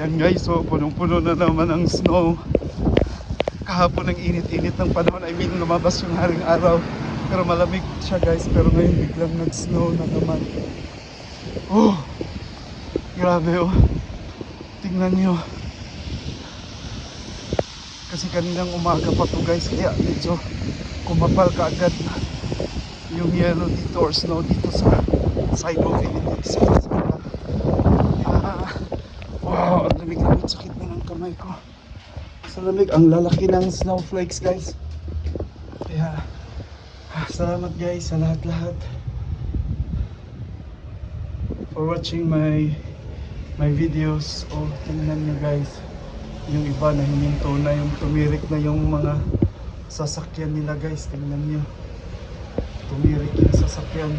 Yan guys, so punong-puno na naman ang snow. Kahapon ang init-init ng panahon. I mean, lumabas yung haring araw. Pero malamig siya guys. Pero ngayon biglang nag-snow na naman. Oh! Grabe oh. Tingnan nyo. Kasi kaninang umaga pa to guys. Kaya medyo kumapal ka agad yung yellow dito or snow dito sa sidewalk. Wow, ang lamig-lamig, sakit na ng kamay ko. Sa lamig, ang lalaki ng snowflakes guys. Kaya, salamat guys sa lahat-lahat for watching my videos. Oh, tingnan nyo guys. Yung iba na hininto na, yung tumirik na yung mga sasakyan nila guys. Tingnan nyo. Tumirik yung sasakyan.